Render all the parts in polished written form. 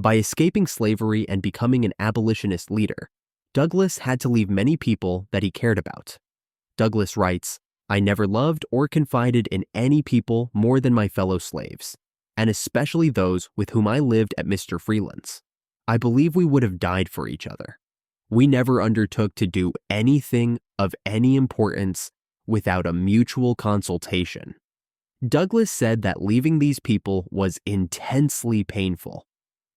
By escaping slavery and becoming an abolitionist leader, Douglass had to leave many people that he cared about. Douglass writes, "I never loved or confided in any people more than my fellow slaves, and especially those with whom I lived at Mr. Freeland's. I believe we would have died for each other. We never undertook to do anything of any importance without a mutual consultation." Douglass said that leaving these people was intensely painful.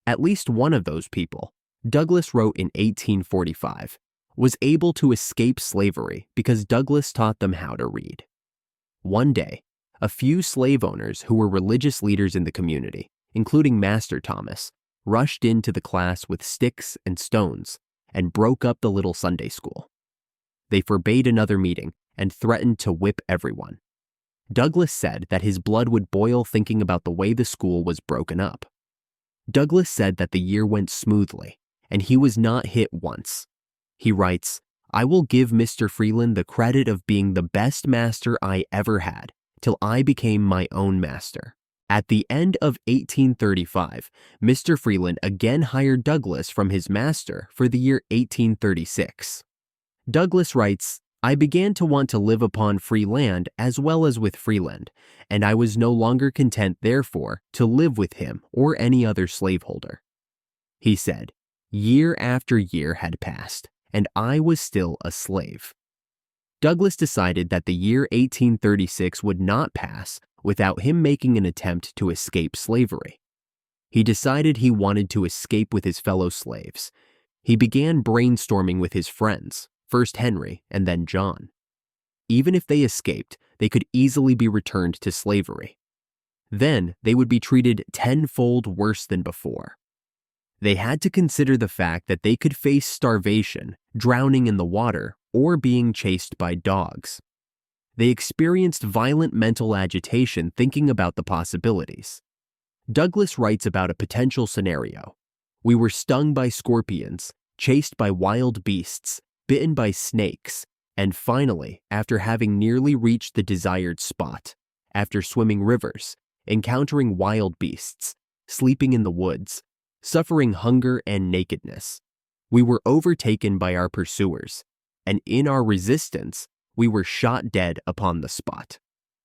At least one of those people, Douglass wrote in 1845, was able to escape slavery because Douglass taught them how to read. One day, a few slave owners who were religious leaders in the community, including Master Thomas, rushed into the class with sticks and stones and broke up the little Sunday school. They forbade another meeting and threatened to whip everyone. Douglass said that his blood would boil thinking about the way the school was broken up. Douglass said that the year went smoothly, and he was not hit once. He writes, "I will give Mr. Freeland the credit of being the best master I ever had, till I became my own master." At the end of 1835, Mr. Freeland again hired Douglass from his master for the year 1836. Douglass writes, "I began to want to live upon free land as well as with Freeland, and I was no longer content, therefore, to live with him or any other slaveholder." He said, "Year after year had passed, and I was still a slave." Douglass decided that the year 1836 would not pass without him making an attempt to escape slavery. He decided he wanted to escape with his fellow slaves. He began brainstorming with his friends, first Henry and then John. Even if they escaped, they could easily be returned to slavery. Then they would be treated tenfold worse than before. They had to consider the fact that they could face starvation, drowning in the water, or being chased by dogs. They experienced violent mental agitation thinking about the possibilities. Douglass writes about a potential scenario. "We were stung by scorpions, chased by wild beasts, bitten by snakes, and finally, after having nearly reached the desired spot, after swimming rivers, encountering wild beasts, sleeping in the woods, suffering hunger and nakedness, we were overtaken by our pursuers, and in our resistance, we were shot dead upon the spot."